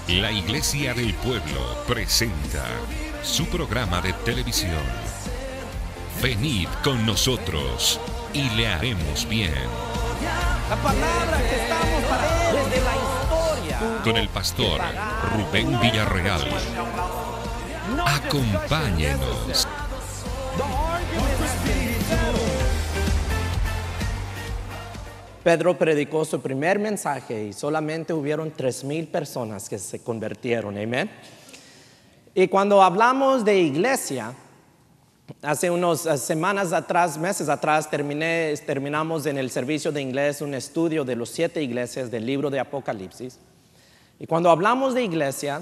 La Iglesia del Pueblo presenta su programa de televisión. Venid con nosotros y le haremos bien. La palabra que estamos para desde la historia. Con el pastor Rubén Villarreal. Acompáñenos. Pedro predicó su primer mensaje y solamente hubieron 3,000 personas que se convirtieron, amén. Y cuando hablamos de iglesia, hace unas semanas atrás, meses atrás, terminamos en el servicio de inglés un estudio de los 7 iglesias del libro de Apocalipsis. Y cuando hablamos de iglesia,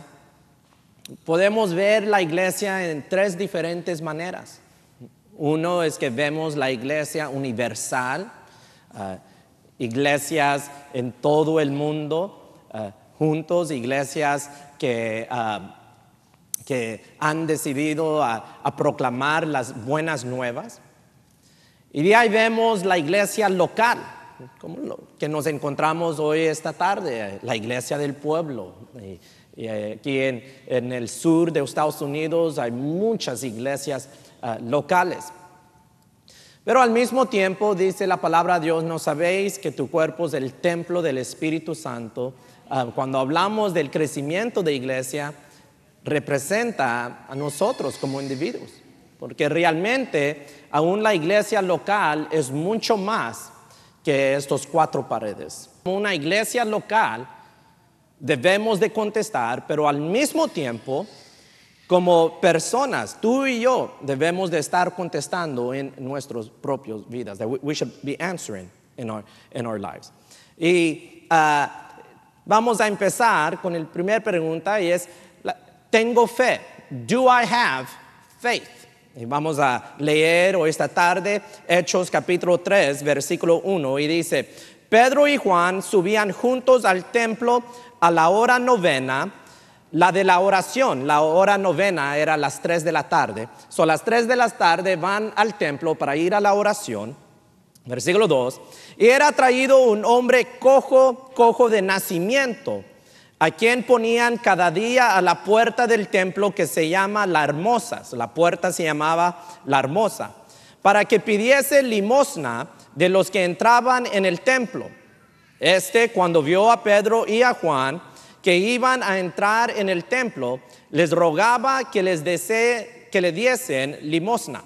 podemos ver la iglesia en 3 diferentes maneras. Uno es que vemos la iglesia universal, iglesias en todo el mundo, juntos, iglesias que han decidido a proclamar las buenas nuevas. Y de ahí vemos la iglesia local, como lo que nos encontramos hoy esta tarde, la iglesia del pueblo. Y aquí en el sur de Estados Unidos hay muchas iglesias locales. Pero al mismo tiempo dice la palabra de Dios, ¿no sabéis que tu cuerpo es el templo del Espíritu Santo? Cuando hablamos del crecimiento de iglesia, representa a nosotros como individuos. Porque realmente aún la iglesia local es mucho más que estos 4 paredes. Como una iglesia local debemos de contestar, pero al mismo tiempo, como personas, tú y yo debemos de estar contestando en nuestras propias vidas. That we should be answering in our lives. Y vamos a empezar con la primera pregunta y es, ¿tengo fe? Do I have faith? Y vamos a leer hoy esta tarde Hechos capítulo 3, versículo 1 y dice, Pedro y Juan subían juntos al templo a la hora novena, la de la oración. La hora novena era a las 3 de la tarde. A las 3 de la tarde van al templo para ir a la oración. Versículo 2. Y era traído un hombre cojo de nacimiento, a quien ponían cada día a la puerta del templo que se llama La Hermosa. La puerta se llamaba La Hermosa, para que pidiese limosna de los que entraban en el templo. Cuando vio a Pedro y a Juan que iban a entrar en el templo, les rogaba que le diesen limosna.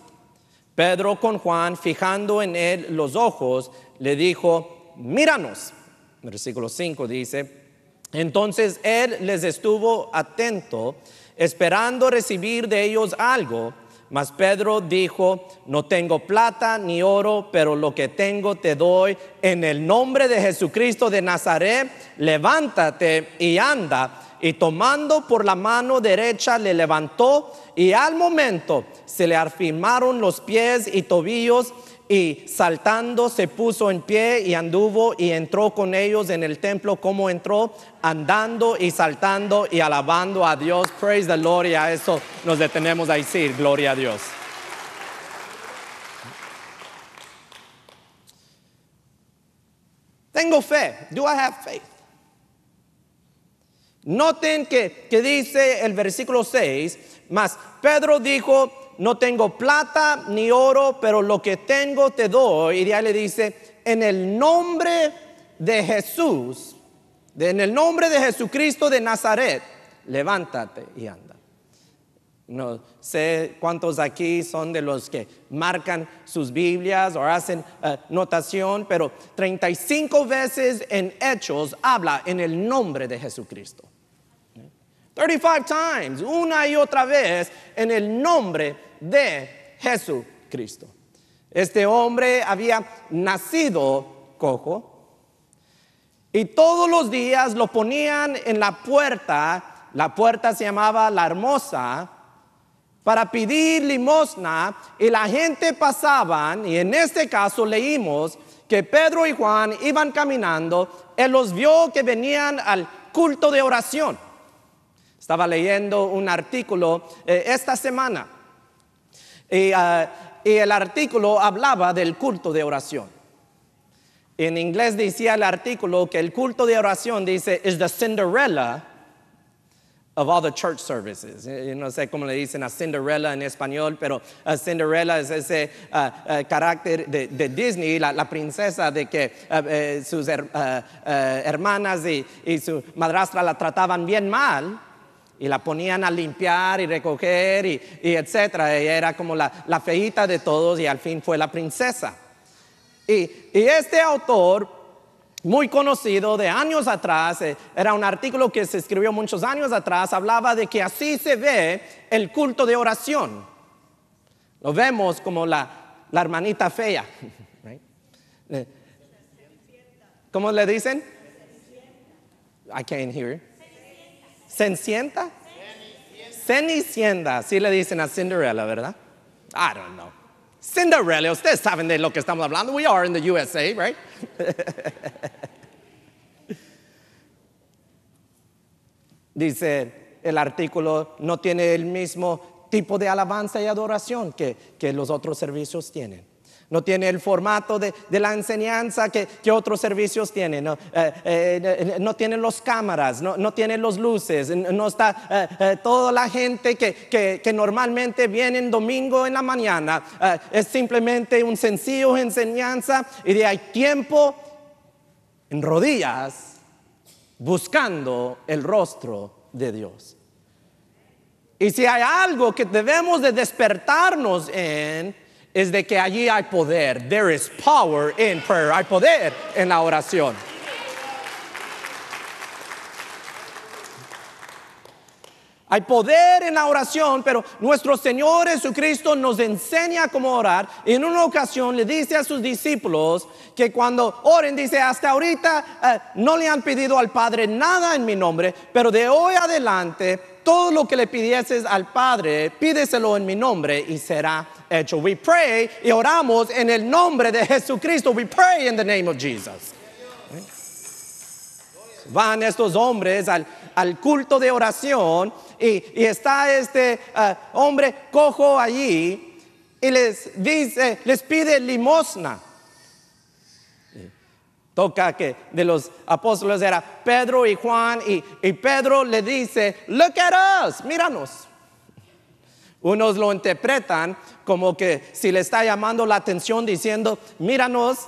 Pedro con Juan, fijando en él los ojos, le dijo, míranos. Versículo 5 dice, entonces él les estuvo atento, esperando recibir de ellos algo. Mas Pedro dijo, no tengo plata ni oro, pero lo que tengo te doy. En el nombre de Jesucristo de Nazaret, levántate y anda. Y tomando por la mano derecha le levantó, y al momento se le afirmaron los pies y tobillos, y saltando se puso en pie y anduvo y entró con ellos en el templo. Como entró, andando y saltando y alabando a Dios. Praise the Lord. Y a eso nos detenemos a decir, gloria a Dios. Tengo fe. Do I have faith? Noten que dice el versículo 6, mas Pedro dijo, no tengo plata ni oro, pero lo que tengo te doy. Y de ahí le dice, en el nombre de Jesús, en el nombre de Jesucristo de Nazaret, levántate y anda. No sé cuántos aquí son de los que marcan sus Biblias o hacen notación, pero 35 veces en Hechos habla en el nombre de Jesucristo. 35 times, una y otra vez, en el nombre de Jesucristo. Este hombre había nacido cojo y todos los días lo ponían en la puerta se llamaba La Hermosa, para pedir limosna, y la gente pasaban, y en este caso leímos que Pedro y Juan iban caminando, él los vio que venían al culto de oración. Estaba leyendo un artículo esta semana y el artículo hablaba del culto de oración. En inglés decía el artículo que el culto de oración, dice, is the Cinderella of all the church services. Yo no sé cómo le dicen a Cinderella en español, pero Cinderella es ese carácter de Disney, la princesa de que sus hermanas y su madrastra la trataban bien mal y la ponían a limpiar y recoger y etcétera. Ella era como la feíta de todos y al fin fue la princesa. Y este autor, muy conocido de años atrás, era un artículo que se escribió muchos años atrás, hablaba de que así se ve el culto de oración. Lo vemos como la hermanita fea. Right? ¿Cómo le dicen? I can't hear. ¿Cenicienta? Cenicienta, así le dicen a Cinderella, ¿verdad? I don't know. Cinderella, ustedes saben de lo que estamos hablando. We are in the USA, right? Dice el artículo, no tiene el mismo tipo de alabanza y adoración que los otros servicios tienen. No tiene el formato de la enseñanza que otros servicios tienen. No tienen las cámaras, no tienen las luces. No está toda la gente que normalmente viene en domingo en la mañana. Es simplemente un sencillo enseñanza y de hay tiempo en rodillas buscando el rostro de Dios. Y si hay algo que debemos de despertarnos es de que allí hay poder. There is power in prayer. Hay poder en la oración. Hay poder en la oración, pero nuestro Señor Jesucristo nos enseña cómo orar. Y en una ocasión le dice a sus discípulos que cuando oren, dice, hasta ahorita no le han pedido al Padre nada en mi nombre, pero de hoy adelante todo lo que le pidieses al Padre, pídeselo en mi nombre y será hecho. We pray y oramos en el nombre de Jesucristo. We pray in the name of Jesus. Van estos hombres al culto de oración y está este hombre cojo allí y les dice, les pide limosna. Toca que de los apóstoles era Pedro y Juan y Pedro le dice, look at us, míranos. Unos lo interpretan como que si le está llamando la atención diciendo, míranos.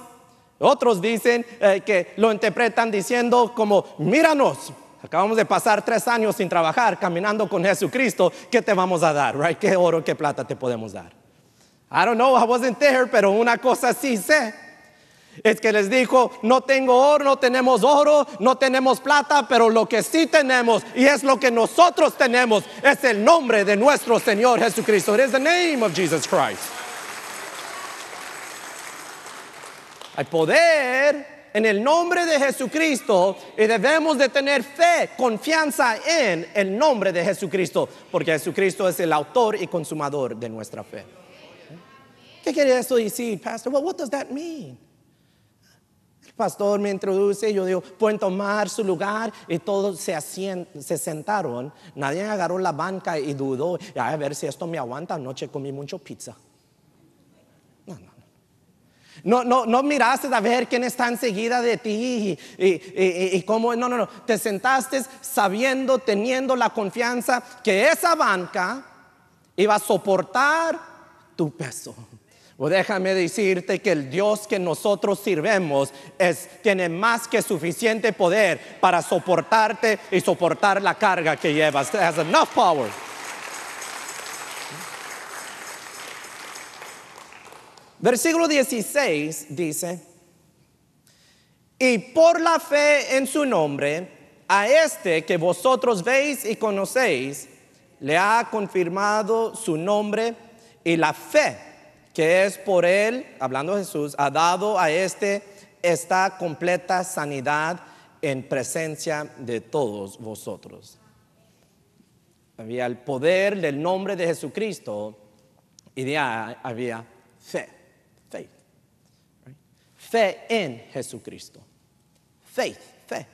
Otros dicen que lo interpretan diciendo como, míranos. Acabamos de pasar 3 años sin trabajar, caminando con Jesucristo. ¿Qué te vamos a dar? Right? ¿Qué oro, qué plata te podemos dar? I don't know, I wasn't there, pero una cosa sí sé. Es que les dijo, no tengo oro, no tenemos plata, pero lo que sí tenemos, y es lo que nosotros tenemos, es el nombre de nuestro Señor Jesucristo. It is the name of Jesus Christ. Hay poder en el nombre de Jesucristo y debemos de tener fe, confianza en el nombre de Jesucristo, porque Jesucristo es el autor y consumador de nuestra fe. ¿Qué quiere eso decir, pastor? Well, what does that mean? El pastor me introduce y yo digo, pueden tomar su lugar y todos se sentaron. Nadie agarró la banca y dudó, a ver si esto me aguanta. Anoche comí mucho pizza. No miraste a ver quién está enseguida de ti y cómo. No. Te sentaste sabiendo, teniendo la confianza que esa banca iba a soportar tu peso. O déjame decirte que el Dios que nosotros sirvemos tiene más que suficiente poder para soportarte y soportar la carga que llevas. It has enough power. Versículo 16 dice, y por la fe en su nombre, a este que vosotros veis y conocéis, le ha confirmado su nombre, y la fe que es por él, hablando de Jesús, ha dado a esta completa sanidad en presencia de todos vosotros. Había el poder del nombre de Jesucristo y de ahí había fe. Faith. Right? Fe en Jesucristo. Faith, fe.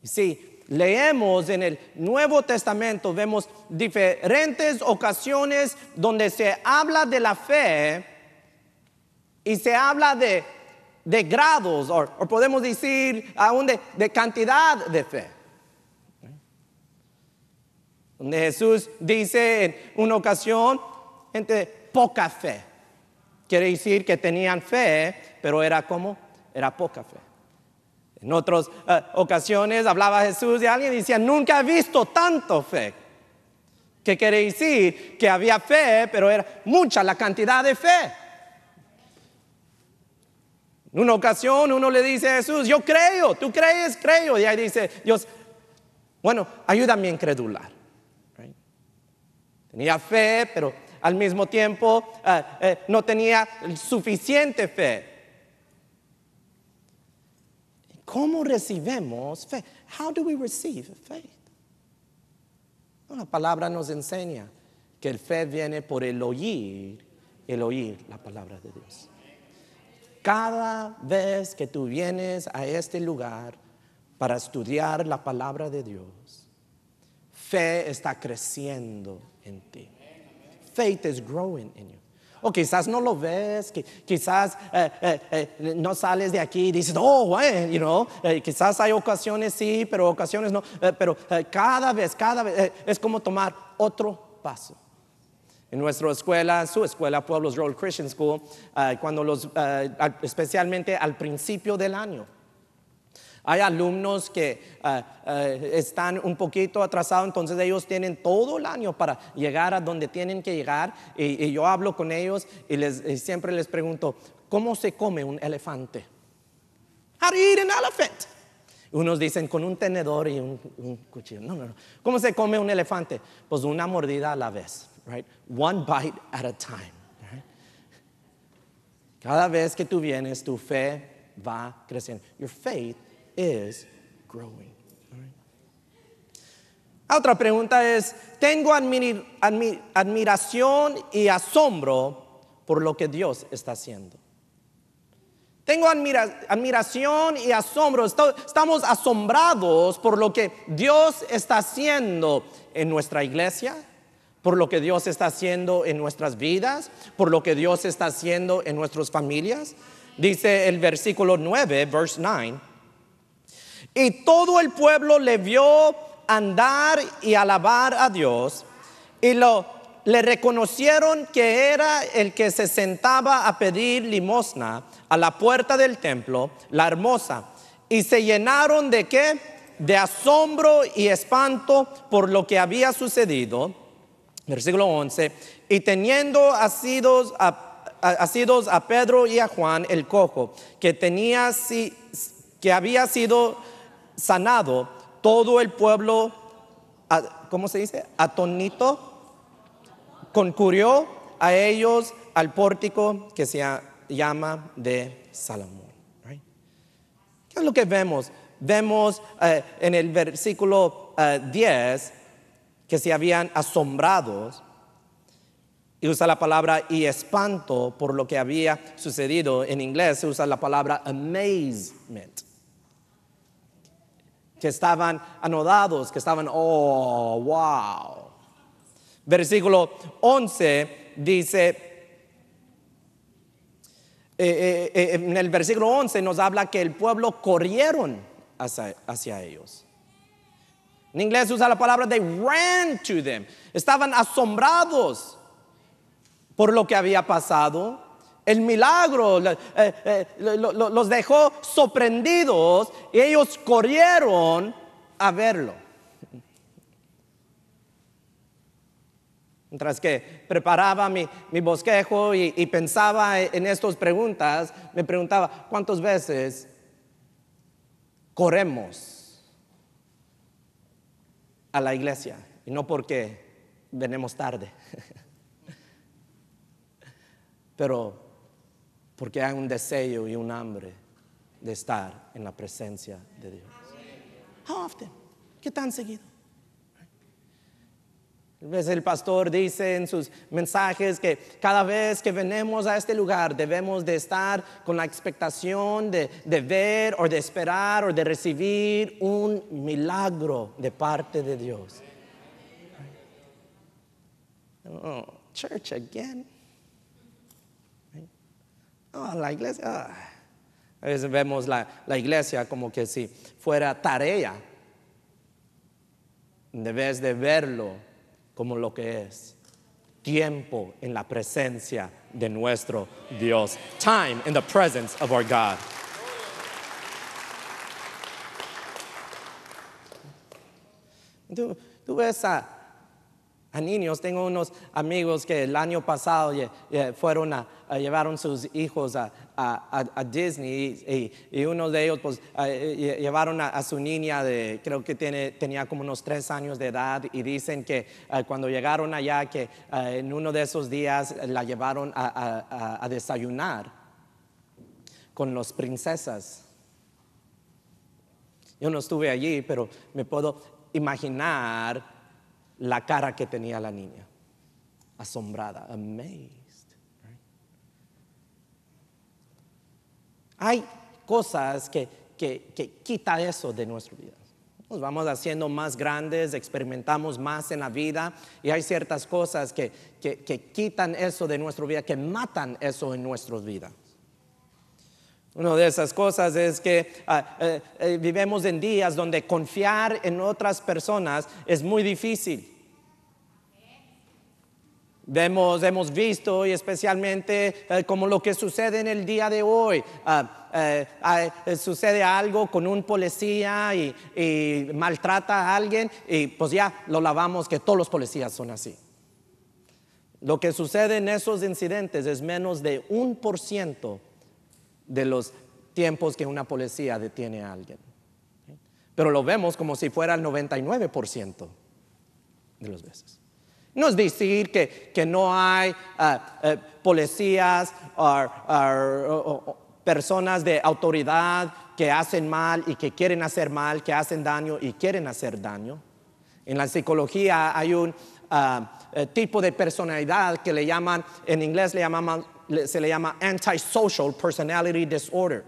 Y si leemos en el Nuevo Testamento, vemos diferentes ocasiones donde se habla de la fe y se habla de grados, o podemos decir aún de cantidad de fe. donde Jesús dice en una ocasión, gente de poca fe. Quiere decir que tenían fe, pero era como, era poca fe. En otras ocasiones hablaba Jesús de alguien y decía, nunca he visto tanto fe. ¿Qué quiere decir? Que había fe, pero era mucha la cantidad de fe. En una ocasión uno le dice a Jesús, yo creo, tú crees, creo. Y ahí dice Dios, bueno, ayúdame a incredular. Right? Tenía fe, pero al mismo tiempo no tenía suficiente fe. ¿Cómo recibimos fe? How do we receive faith? La palabra nos enseña que el fe viene por el oír la palabra de Dios. Cada vez que tú vienes a este lugar para estudiar la palabra de Dios, fe está creciendo en ti. Faith is growing in you. O quizás no lo ves, quizás no sales de aquí y dices, quizás hay ocasiones sí, pero ocasiones no. Pero cada vez es como tomar otro paso. En nuestra escuela, su escuela, Pueblos Road Christian School, especialmente al principio del año, hay alumnos que están un poquito atrasados, entonces ellos tienen todo el año para llegar a donde tienen que llegar. Y yo hablo con ellos y siempre les pregunto, ¿cómo se come un elefante? How do you eat an elephant? Unos dicen con un tenedor y un cuchillo. No. ¿Cómo se come un elefante? Pues una mordida a la vez. Right? One bite at a time. Right? Cada vez que tú vienes, tu fe va creciendo. Your faith is growing. Right? Otra pregunta es, ¿tengo admiración y asombro por lo que Dios está haciendo? Tengo admiración y asombro. Estamos asombrados por lo que Dios está haciendo en nuestra iglesia, por lo que Dios está haciendo en nuestras vidas, por lo que Dios está haciendo en nuestras familias. Dice el versículo 9, verse 9. Y todo el pueblo le vio andar y alabar a Dios, y le reconocieron que era el que se sentaba a pedir limosna a la puerta del templo, la hermosa, y se llenaron ¿de qué? De asombro y espanto por lo que había sucedido. Versículo 11, y teniendo asidos a Pedro y a Juan el cojo, que había sido sanado, todo el pueblo, ¿cómo se dice? Atónito, concurrió a ellos al pórtico que se llama de Salomón. Right? ¿Qué es lo que vemos? Vemos en el versículo 10 que se habían asombrados, y usa la palabra y espanto por lo que había sucedido. En inglés se usa la palabra amazement, que estaban anodados, que estaban, oh, wow. Versículo 11 dice, en el versículo 11 nos habla que el pueblo corrieron hacia ellos. En inglés usa la palabra they ran to them. Estaban asombrados por lo que había pasado. El milagro los dejó sorprendidos y ellos corrieron a verlo. Mientras que preparaba mi bosquejo y pensaba en estas preguntas, me preguntaba, ¿cuántas veces corremos a la iglesia? Y no porque venimos tarde, pero porque hay un deseo y un hambre de estar en la presencia de Dios. How often? ¿Qué tan seguido? A veces el pastor dice en sus mensajes que cada vez que venimos a este lugar debemos de estar con la expectación de ver o de esperar o de recibir un milagro de parte de Dios. Oh, church again. Oh, la iglesia. A veces vemos la iglesia como que si fuera tarea, en vez de verlo como lo que es tiempo en la presencia de nuestro Dios. Time in the presence of our God. Tú ves a niños. Tengo unos amigos que el año pasado fueron llevaron sus hijos a Disney y uno de ellos pues llevaron a su niña creo que tenía como unos 3 años de edad, y dicen que cuando llegaron allá que en uno de esos días la llevaron a desayunar con las princesas. Yo no estuve allí, pero me puedo imaginar la cara que tenía la niña, asombrada, amazed. Hay cosas que quita eso de nuestra vida. Nos vamos haciendo más grandes, experimentamos más en la vida, y hay ciertas cosas que quitan eso de nuestra vida, que matan eso en nuestras vidas. Una de esas cosas es que vivimos en días donde confiar en otras personas es muy difícil. Hemos visto, y especialmente como lo que sucede en el día de hoy, sucede algo con un policía y maltrata a alguien, y pues ya lo lavamos que todos los policías son así. Lo que sucede en esos incidentes es menos de 1% de los tiempos que una policía detiene a alguien. Pero lo vemos como si fuera el 99% de las veces. No es decir que no hay policías o personas de autoridad que hacen mal y que quieren hacer mal, que hacen daño y quieren hacer daño. En la psicología hay un tipo de personalidad que le llaman, en inglés se le llama antisocial personality disorder.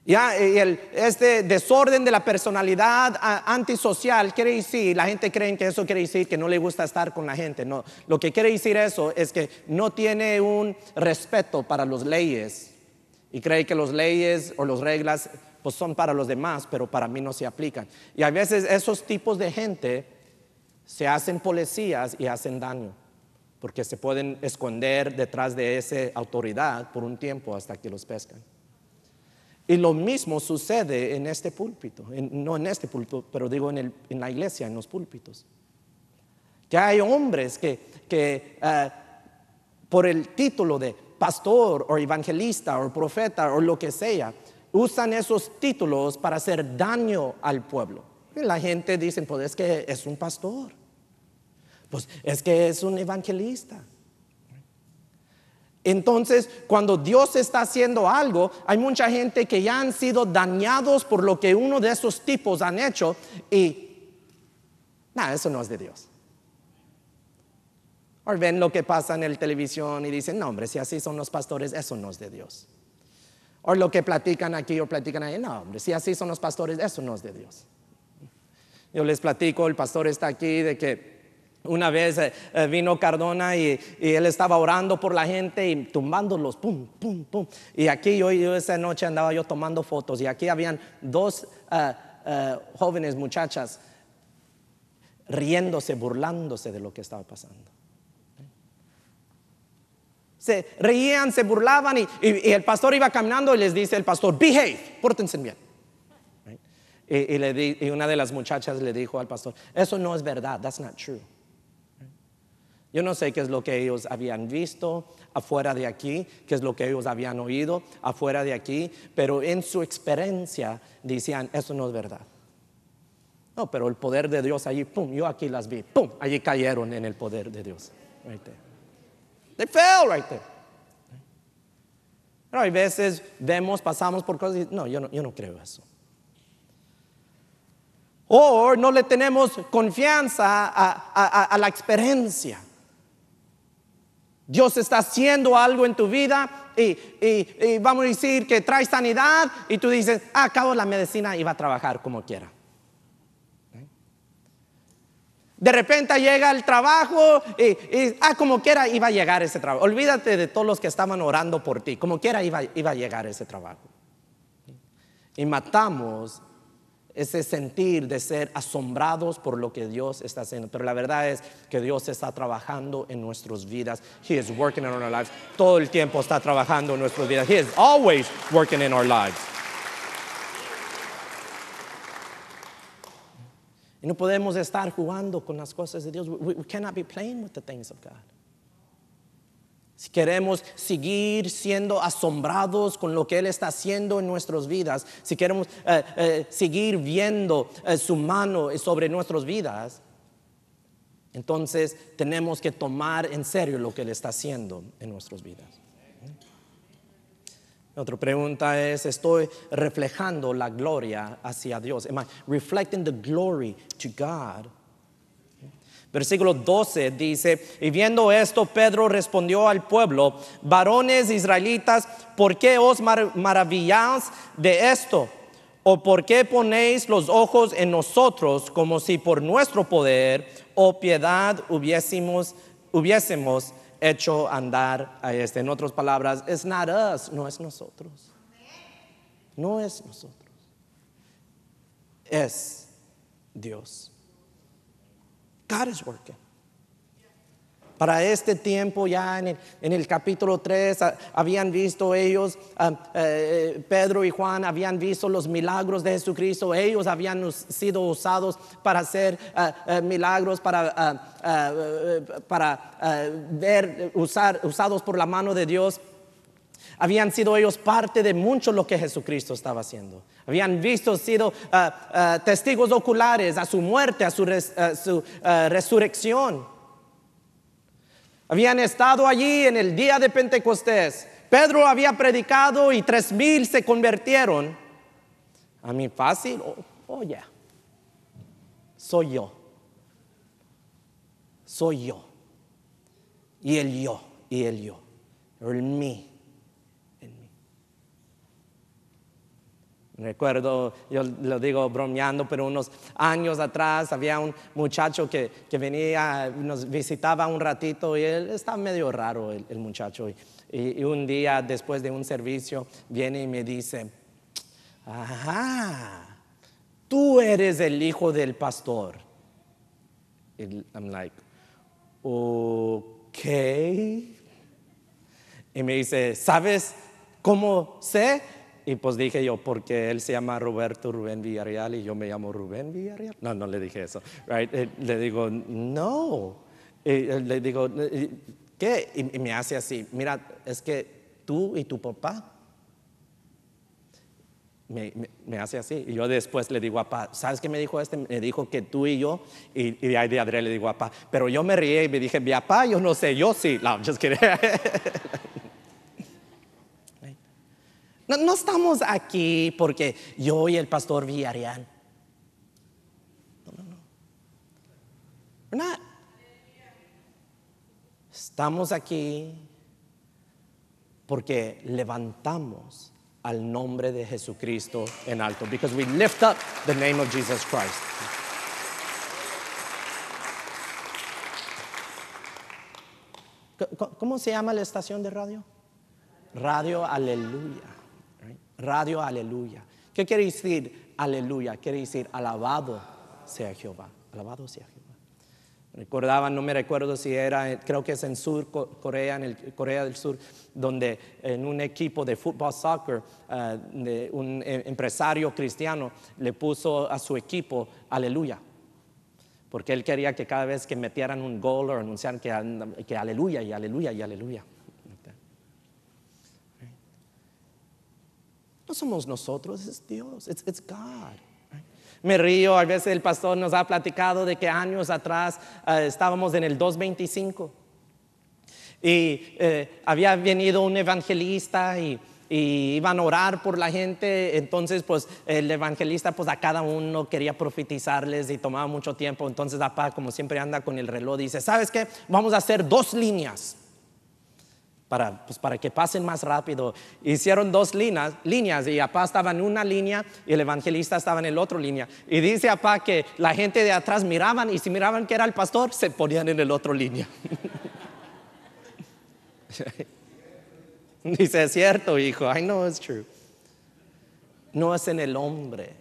Este desorden de la personalidad antisocial quiere decir, la gente cree que eso quiere decir que no le gusta estar con la gente. No, lo que quiere decir eso es que no tiene un respeto para las leyes y cree que las leyes o las reglas pues son para los demás, pero para mí no se aplican. Y a veces esos tipos de gente se hacen policías y hacen daño, porque se pueden esconder detrás de esa autoridad por un tiempo hasta que los pescan. Y lo mismo sucede en este púlpito, no en este púlpito, pero digo en la iglesia, en los púlpitos. Que hay hombres que por el título de pastor o evangelista o profeta o lo que sea, usan esos títulos para hacer daño al pueblo. Y la gente dice, pues es que es un pastor, pues es que es un evangelista. Entonces, cuando Dios está haciendo algo, hay mucha gente que ya han sido dañados por lo que uno de esos tipos han hecho y eso no es de Dios. O ven lo que pasa en la televisión y dicen, no hombre, si así son los pastores, eso no es de Dios. O lo que platican aquí o platican ahí, no hombre, si así son los pastores, eso no es de Dios. Yo les platico, el pastor está aquí, de que una vez vino Cardona y él estaba orando por la gente y tumbándolos, pum, pum, pum. Y aquí yo esa noche andaba yo tomando fotos, y aquí habían 2 jóvenes muchachas riéndose, burlándose de lo que estaba pasando. Se reían, se burlaban y el pastor iba caminando y les dice el pastor, behave, pórtense bien. Y una de las muchachas le dijo al pastor, eso no es verdad, that's not true. Yo no sé qué es lo que ellos habían visto afuera de aquí, qué es lo que ellos habían oído afuera de aquí, pero en su experiencia decían, eso no es verdad. No, pero el poder de Dios allí, pum, yo aquí las vi, pum, allí cayeron en el poder de Dios. Right there. They fell right there. Pero hay veces pasamos por cosas y no, yo no creo eso. O no le tenemos confianza a la experiencia. Dios está haciendo algo en tu vida y vamos a decir que trae sanidad y tú dices, acabo la medicina y va a trabajar como quiera. De repente llega el trabajo y como quiera iba a llegar ese trabajo. Olvídate de todos los que estaban orando por ti, como quiera iba a llegar ese trabajo. Y matamos ese sentir de ser asombrados por lo que Dios está haciendo. Pero la verdad es que Dios está trabajando en nuestras vidas. He is working in our lives. Todo el tiempo está trabajando en nuestras vidas. He is always working in our lives. Y no podemos estar jugando con las cosas de Dios. We cannot be playing with the things of God. Si queremos seguir siendo asombrados con lo que Él está haciendo en nuestras vidas, si queremos seguir viendo su mano sobre nuestras vidas, entonces tenemos que tomar en serio lo que Él está haciendo en nuestras vidas. Otra pregunta es, ¿estoy reflejando la gloria hacia Dios? Am I reflecting the glory to God? Versículo 12 dice, y viendo esto, Pedro respondió al pueblo, varones israelitas, ¿por qué os maravilláis de esto? ¿O por qué ponéis los ojos en nosotros como si por nuestro poder o piedad hubiésemos hecho andar a este? En otras palabras, it's not us, no es nosotros. No es nosotros. Es Dios. God is working. Para este tiempo ya en el capítulo 3 habían visto ellos, Pedro y Juan habían visto los milagros de Jesucristo. Ellos habían sido usados para hacer milagros, usados por la mano de Dios. Habían sido ellos parte de mucho lo que Jesucristo estaba haciendo. Habían sido testigos oculares a su muerte, a su resurrección. Habían estado allí en el día de Pentecostés. Pedro había predicado y 3,000 se convirtieron. A mí fácil, yeah. Soy yo. Y el yo. El mí. Recuerdo, yo lo digo bromeando, pero unos años atrás había un muchacho que venía, nos visitaba un ratito y él estaba medio raro el muchacho. Y un día después de un servicio viene y me dice, ajá, tú eres el hijo del pastor. Y I'm like, okay. Y me dice, ¿sabes cómo sé? Y pues dije yo, porque él se llama Roberto Rubén Villarreal y yo me llamo Rubén Villarreal. No le dije eso. Right? Le digo, no. Le digo, ¿qué? Y me hace así, mira, es que tú y tu papá. Me hace así. Y yo después le digo a papá, ¿sabes qué me dijo este? Me dijo que tú y yo. Y de ahí de Adrián le digo a papá, pero yo me reí y me dije, papá, yo no sé, yo sí. No, just kidding. No estamos aquí porque yo y el pastor Villarreal. No. We're not. Estamos aquí porque levantamos al nombre de Jesucristo en alto. Because we lift up the name of Jesus Christ. ¿Cómo se llama la estación de radio? Radio Aleluya. Radio Aleluya. ¿Qué quiere decir aleluya? Quiere decir alabado sea Jehová. Alabado sea Jehová. No me recuerdo si era, creo que es en Corea, en el Corea del Sur, donde en un equipo de fútbol, soccer, un empresario cristiano le puso a su equipo aleluya. Porque él quería que cada vez que metieran un gol o anunciaran que aleluya y aleluya y aleluya. No somos nosotros, es Dios, it's God. Me río, a veces el pastor nos ha platicado de que años atrás estábamos en el 225 y había venido un evangelista y iban a orar por la gente. Entonces pues el evangelista pues a cada uno quería profetizarles y tomaba mucho tiempo. Entonces papá, como siempre anda con el reloj, dice, ¿sabes qué? Vamos a hacer 2 líneas para que pasen más rápido. Hicieron 2 líneas y papá estaba en una línea y el evangelista estaba en la otra línea. Y dice papá que la gente de atrás miraban y si miraban que era el pastor, se ponían en la otra línea. Dice, es cierto, hijo. I know it's true. No es en el hombre,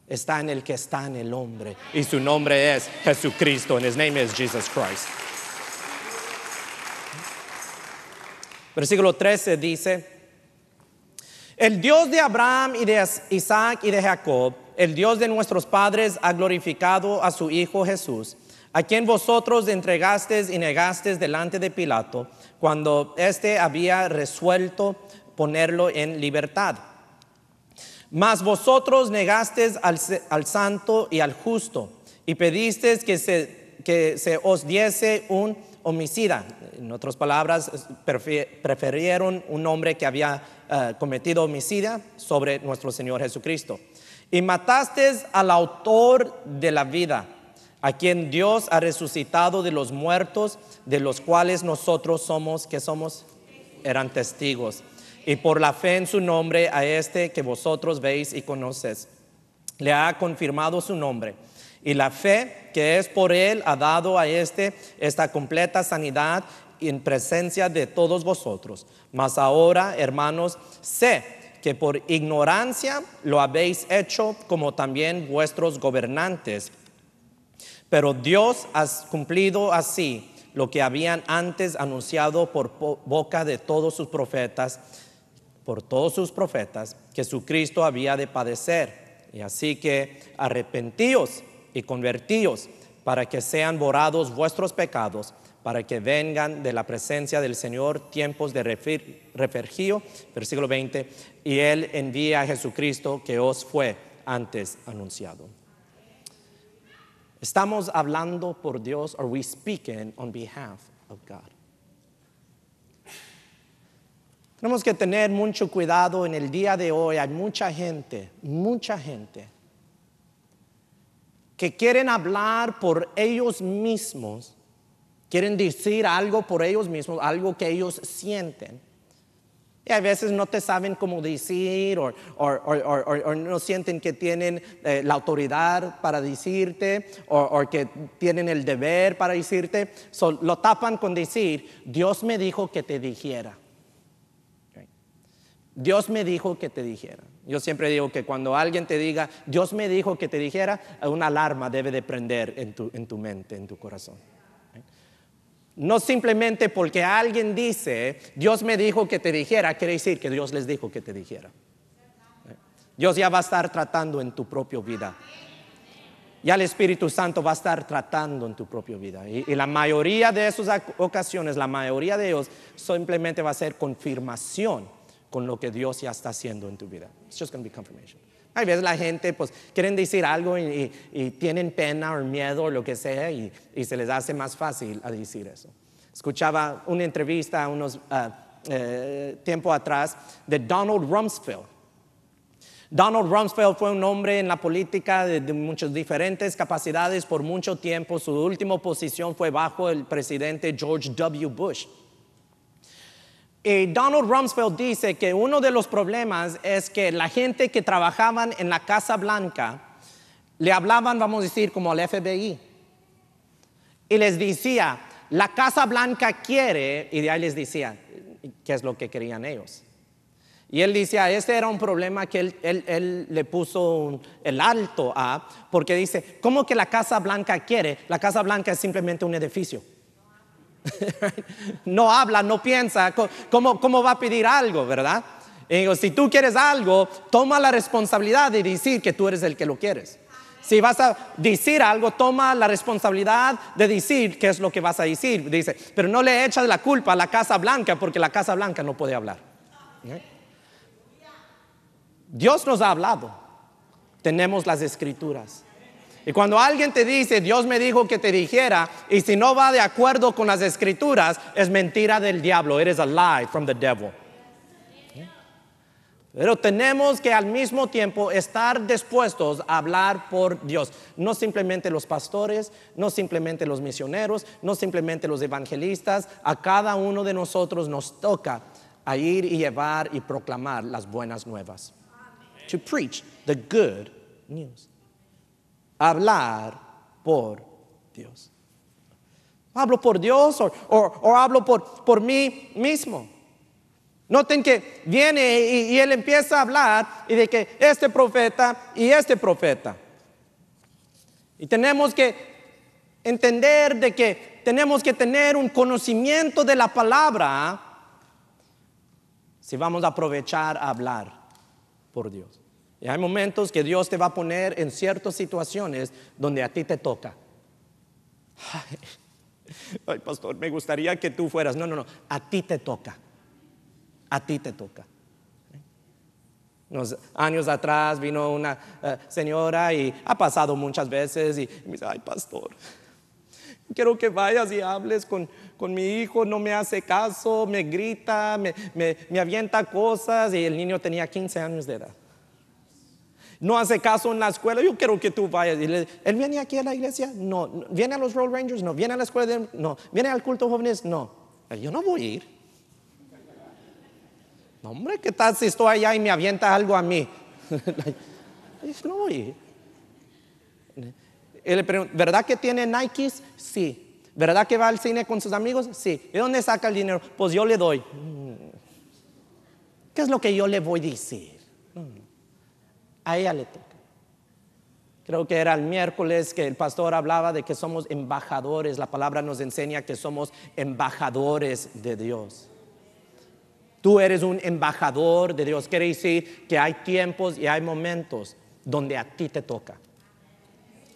está en el que está en el hombre. Y su nombre es Jesucristo. And his name is Jesus Christ. Versículo 13 dice: el Dios de Abraham y de Isaac y de Jacob, el Dios de nuestros padres, ha glorificado a su Hijo Jesús, a quien vosotros entregasteis y negasteis delante de Pilato, cuando éste había resuelto ponerlo en libertad. Mas vosotros negasteis al santo y al justo, y pedisteis que se os diese un homicida. En otras palabras, prefirieron un hombre que había cometido homicidio sobre nuestro Señor Jesucristo. Y matasteis al autor de la vida, a quien Dios ha resucitado de los muertos, de los cuales nosotros somos, ¿qué somos? Eran testigos. Y por la fe en su nombre, a este que vosotros veis y conocéis, le ha confirmado su nombre. Y la fe que es por él ha dado a esta completa sanidad en presencia de todos vosotros. Mas ahora, hermanos, sé que por ignorancia lo habéis hecho, como también vuestros gobernantes. Pero Dios ha cumplido así lo que habían antes anunciado por boca de todos sus profetas, que su Cristo había de padecer. Y así que arrepentíos y convertíos, para que sean borrados vuestros pecados, para que vengan de la presencia del Señor tiempos de refrigerio. Versículo 20: y Él envía a Jesucristo, que os fue antes anunciado. ¿Estamos hablando por Dios? Are we speaking on behalf of God? Tenemos que tener mucho cuidado. En el día de hoy hay mucha gente que quieren hablar por ellos mismos, quieren decir algo por ellos mismos, algo que ellos sienten. Y a veces no te saben cómo decir o no sienten que tienen la autoridad para decirte o que tienen el deber para decirte. Lo tapan con decir: Dios me dijo que te dijera. Okay. Dios me dijo que te dijera. Yo siempre digo que cuando alguien te diga Dios me dijo que te dijera, una alarma debe de prender en tu mente, en tu corazón. No simplemente porque alguien dice Dios me dijo que te dijera, quiere decir que Dios les dijo que te dijera. Dios ya va a estar tratando en tu propia vida. Ya el Espíritu Santo va a estar tratando en tu propia vida. Y la mayoría de esas ocasiones, la mayoría de ellos simplemente va a ser confirmación con lo que Dios ya está haciendo en tu vida. It's just going to be confirmation. Hay veces la gente pues quieren decir algo y tienen pena o miedo o lo que sea y se les hace más fácil a decir eso. Escuchaba una entrevista unos tiempo atrás de Donald Rumsfeld. Donald Rumsfeld fue un hombre en la política de muchas diferentes capacidades por mucho tiempo. Su última posición fue bajo el presidente George W. Bush. Y Donald Rumsfeld dice que uno de los problemas es que la gente que trabajaban en la Casa Blanca le hablaban, vamos a decir, como al FBI. Y les decía, la Casa Blanca quiere, y de ahí les decía qué es lo que querían ellos. Y él decía, este era un problema que él le puso el alto a, porque dice, ¿cómo que la Casa Blanca quiere? La Casa Blanca es simplemente un edificio. No habla, no piensa. ¿Cómo va a pedir algo, verdad? Y digo, si tú quieres algo, toma la responsabilidad de decir que tú eres el que lo quieres. Si vas a decir algo, toma la responsabilidad de decir qué es lo que vas a decir. Dice, pero no le echas la culpa a la Casa Blanca, porque la Casa Blanca no puede hablar. ¿Okay? Dios nos ha hablado. Tenemos las Escrituras. Y cuando alguien te dice, Dios me dijo que te dijera, y si no va de acuerdo con las Escrituras, es mentira del diablo. It is a lie from the devil. Pero tenemos que al mismo tiempo estar dispuestos a hablar por Dios. No simplemente los pastores, no simplemente los misioneros, no simplemente los evangelistas. A cada uno de nosotros nos toca a ir y llevar y proclamar las buenas nuevas. To preach the good news. Hablar por Dios. ¿Hablo por Dios o hablo por mí mismo? Noten que viene y él empieza a hablar y de que este profeta y este profeta. Y tenemos que entender de que tenemos que tener un conocimiento de la palabra si vamos a aprovechar a hablar por Dios. Y hay momentos que Dios te va a poner en ciertas situaciones donde a ti te toca. Ay, pastor, me gustaría que tú fueras. No, a ti te toca. A ti te toca. Unos años atrás vino una señora y ha pasado muchas veces y me dice, ay, pastor, quiero que vayas y hables con mi hijo, no me hace caso, me grita, me avienta cosas, y el niño tenía 15 años de edad. No hace caso en la escuela, yo quiero que tú vayas. Y ¿él viene aquí a la iglesia? No. ¿Viene a los Road Rangers? No. ¿Viene a la escuela? No. ¿Viene al culto jóvenes? No. Yo no voy a ir. No, hombre, ¿qué tal si estoy allá y me avienta algo a mí? No voy a ir. Él le pregunta, ¿verdad que tiene Nikes? Sí. ¿Verdad que va al cine con sus amigos? Sí. ¿De dónde saca el dinero? Pues yo le doy. ¿Qué es lo que yo le voy a decir? A ella le toca. Creo que era el miércoles que el pastor hablaba de que somos embajadores. La palabra nos enseña que somos embajadores de Dios. Tú eres un embajador de Dios. Quiere decir que hay tiempos y hay momentos donde a ti te toca.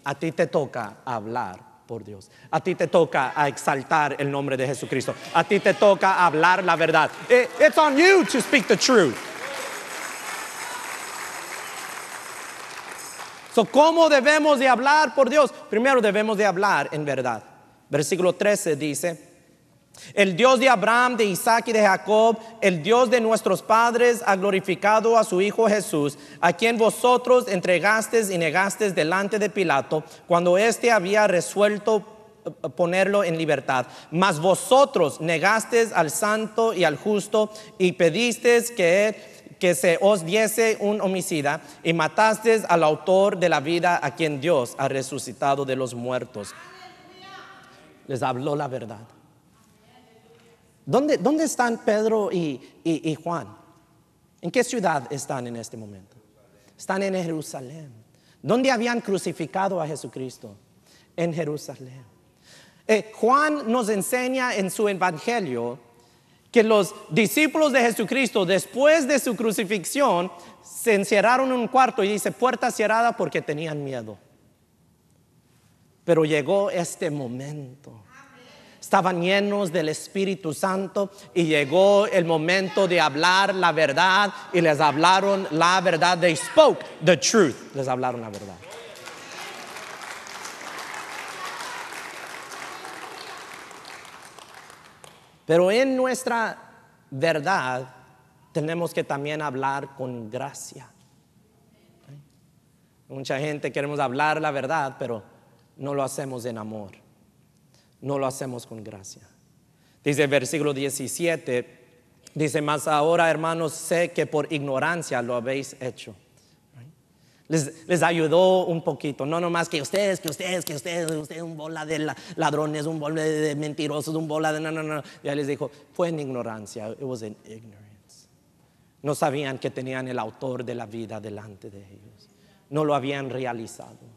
A ti te toca hablar por Dios. A ti te toca a exaltar el nombre de Jesucristo. A ti te toca hablar la verdad. It's on you to speak the truth. So, ¿cómo debemos de hablar por Dios? Primero debemos de hablar en verdad. Versículo 13 dice: el Dios de Abraham, de Isaac y de Jacob, el Dios de nuestros padres, ha glorificado a su Hijo Jesús, a quien vosotros entregasteis y negasteis delante de Pilato, cuando éste había resuelto ponerlo en libertad. Mas vosotros negasteis al santo y al justo, y pedisteis que se os diese un homicida, y matasteis al autor de la vida, a quien Dios ha resucitado de los muertos. Les habló la verdad. ¿Dónde están Pedro y Juan? ¿En qué ciudad están en este momento? Están en Jerusalén. ¿Dónde habían crucificado a Jesucristo? En Jerusalén. Juan nos enseña en su evangelio que los discípulos de Jesucristo, después de su crucifixión, se encerraron en un cuarto y dice puerta cerrada porque tenían miedo. Pero llegó este momento. Estaban llenos del Espíritu Santo y llegó el momento de hablar la verdad, y les hablaron la verdad. They spoke the truth. Les hablaron la verdad. Pero en nuestra verdad tenemos que también hablar con gracia. Mucha gente queremos hablar la verdad, pero no lo hacemos en amor. No lo hacemos con gracia. Dice el versículo 17, dice: mas ahora, hermanos, sé que por ignorancia lo habéis hecho. Les ayudó un poquito. No nomás que ustedes un bola de ladrones, un bola de mentirosos, un bola de no. Ya les dijo, fue en ignorancia. It was in ignorance. No sabían que tenían el autor de la vida delante de ellos. No lo habían realizado.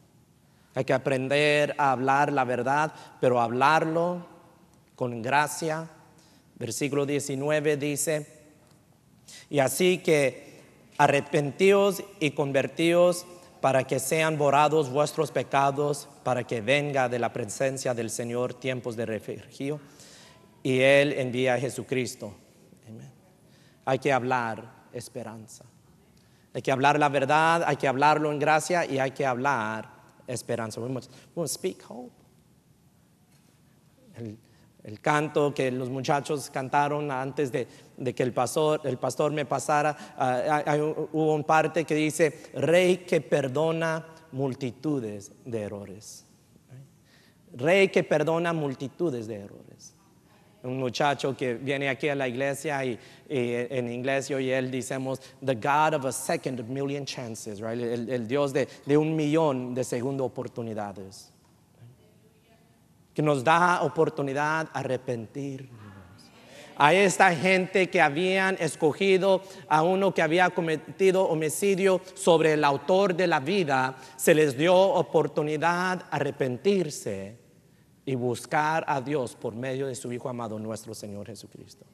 Hay que aprender a hablar la verdad, pero hablarlo con gracia. Versículo 19 dice: y así que arrepentíos y convertíos, para que sean borrados vuestros pecados, para que venga de la presencia del Señor tiempos de refrigerio, y Él envía a Jesucristo. Amén. Hay que hablar esperanza. Hay que hablar la verdad, hay que hablarlo en gracia, y hay que hablar esperanza. We must speak hope. El canto que los muchachos cantaron antes de que el pastor me pasara, hubo un parte que dice: Rey que perdona multitudes de errores. Rey que perdona multitudes de errores. Un muchacho que viene aquí a la iglesia y en inglés yo y él decimos the God of a second million chances, right? El Dios de 1,000,000 de segunda oportunidades, que nos da oportunidad a arrepentirnos, a esta gente que habían escogido a uno que había cometido homicidio sobre el autor de la vida, se les dio oportunidad a arrepentirse y buscar a Dios por medio de su Hijo amado, nuestro Señor Jesucristo.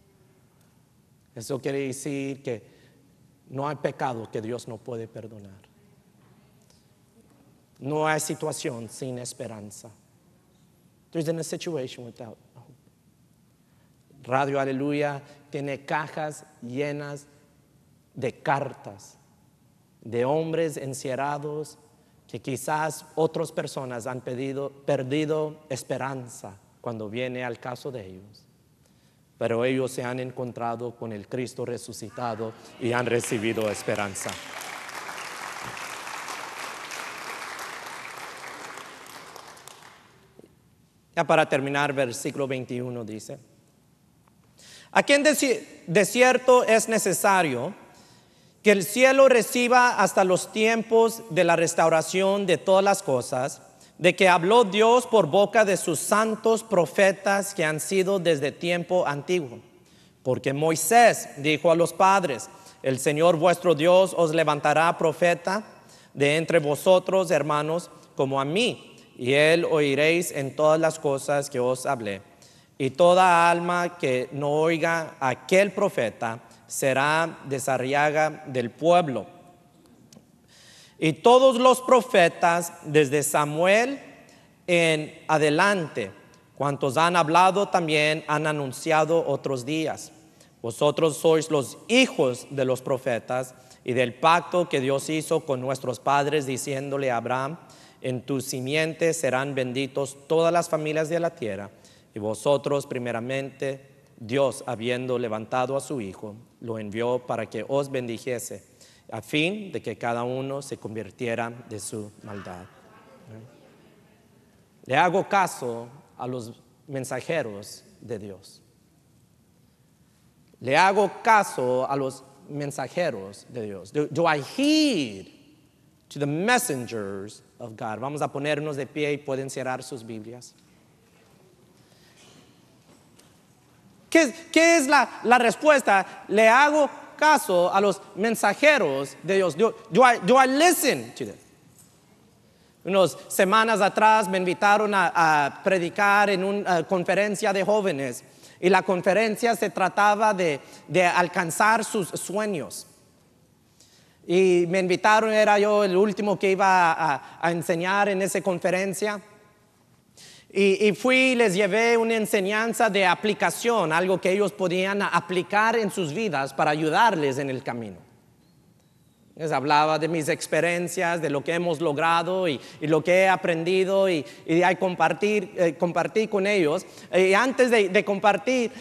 Eso quiere decir que no hay pecado que Dios no puede perdonar. No hay situación sin esperanza. There isn't a situation without hope. Radio Aleluya tiene cajas llenas de cartas de hombres encerrados que quizás otras personas han perdido esperanza cuando viene al caso de ellos. Pero ellos se han encontrado con el Cristo resucitado y han recibido esperanza. Ya para terminar, versículo 21 dice: aquí en desierto es necesario que el cielo reciba hasta los tiempos de la restauración de todas las cosas, de que habló Dios por boca de sus santos profetas que han sido desde tiempo antiguo. Porque Moisés dijo a los padres: el Señor vuestro Dios os levantará profeta de entre vosotros, hermanos, como a mí, y él oiréis en todas las cosas que os hablé. Y toda alma que no oiga a aquel profeta será desarraiga del pueblo. Y todos los profetas, desde Samuel en adelante, cuantos han hablado también han anunciado otros días. Vosotros sois los hijos de los profetas y del pacto que Dios hizo con nuestros padres, diciéndole a Abraham: en tu simiente serán benditos todas las familias de la tierra. Y vosotros primeramente, Dios, habiendo levantado a su Hijo, lo envió para que os bendijese, a fin de que cada uno se convirtiera de su maldad. Le hago caso a los mensajeros de Dios. Le hago caso a los mensajeros de Dios. Do I heed to the messengers of God? Vamos a ponernos de pie y pueden cerrar sus Biblias. ¿Qué es la respuesta? Le hago caso a los mensajeros de Dios. Do I listen to them? Unas semanas atrás me invitaron a predicar en una conferencia de jóvenes, y la conferencia se trataba de alcanzar sus sueños. Y me invitaron, era yo el último que iba a enseñar en esa conferencia. Y fui, les llevé una enseñanza de aplicación, algo que ellos podían aplicar en sus vidas para ayudarles en el camino. Les hablaba de mis experiencias, de lo que hemos logrado y lo que he aprendido y de compartir con ellos. Y antes de compartir,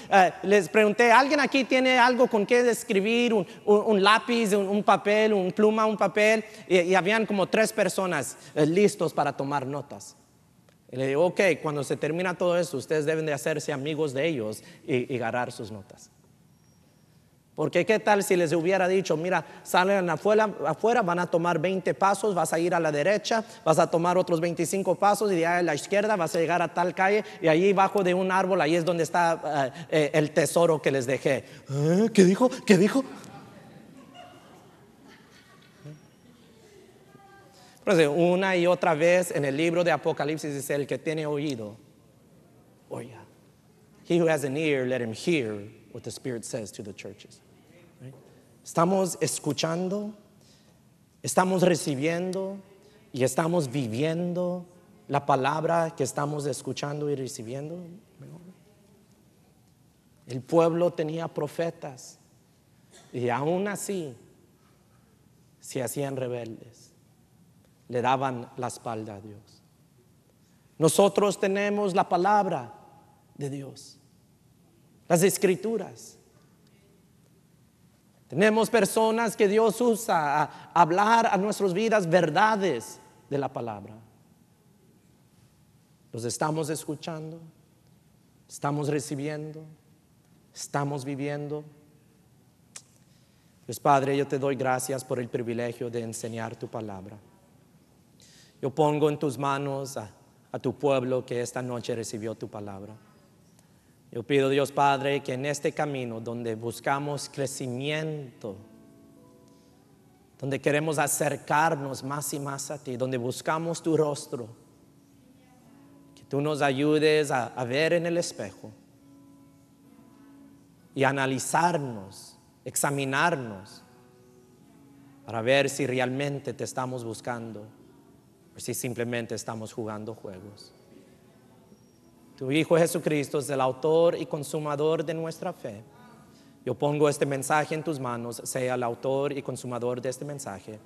les pregunté: ¿alguien aquí tiene algo con qué escribir? Un lápiz, un papel, un pluma, un papel. Y habían como 3 personas listos para tomar notas. Y le digo: ok, cuando se termina todo eso, ustedes deben de hacerse amigos de ellos y agarrar sus notas. Porque qué tal si les hubiera dicho: mira, salen afuera, van a tomar 20 pasos, vas a ir a la derecha, vas a tomar otros 25 pasos y de ahí a la izquierda vas a llegar a tal calle, y allí bajo de un árbol, ahí es donde está el tesoro que les dejé. ¿Qué dijo? ¿Qué dijo? Pues una y otra vez en el libro de Apocalipsis dice: el que tiene oído, oiga. He who has an ear, let him hear what the Spirit says to the churches. Right? Estamos escuchando, estamos recibiendo y estamos viviendo la palabra que estamos escuchando y recibiendo. El pueblo tenía profetas y aún así se hacían rebeldes, le daban la espalda a Dios. Nosotros tenemos la palabra de Dios, las escrituras. Tenemos personas que Dios usa a hablar a nuestras vidas verdades de la palabra. Los estamos escuchando, estamos recibiendo, estamos viviendo. Pues Padre, yo te doy gracias por el privilegio de enseñar tu palabra. Yo pongo en tus manos a tu pueblo que esta noche recibió tu palabra. Yo pido, Dios Padre, que en este camino donde buscamos crecimiento, donde queremos acercarnos más y más a ti, donde buscamos tu rostro, que tú nos ayudes a ver en el espejo y analizarnos, examinarnos, para ver si realmente te estamos buscando o si simplemente estamos jugando juegos. Tu Hijo Jesucristo es el autor y consumador de nuestra fe. Yo pongo este mensaje en tus manos, sea el autor y consumador de este mensaje.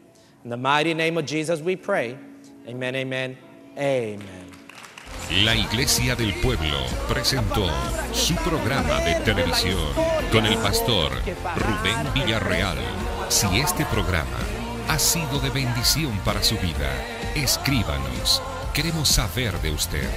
In the mighty name of Jesus we pray. Amen, amen, amen. La Iglesia del Pueblo presentó su programa de televisión con el pastor Rubén Villarreal. Si este programa ha sido de bendición para su vida, escríbanos. Queremos saber de usted.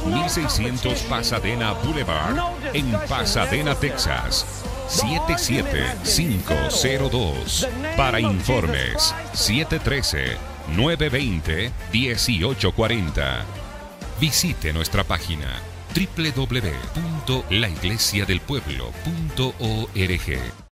1600 Pasadena Boulevard, en Pasadena, Texas. 77502. Para informes, 713-920-1840. Visite nuestra página www.laiglesiadelpueblo.org.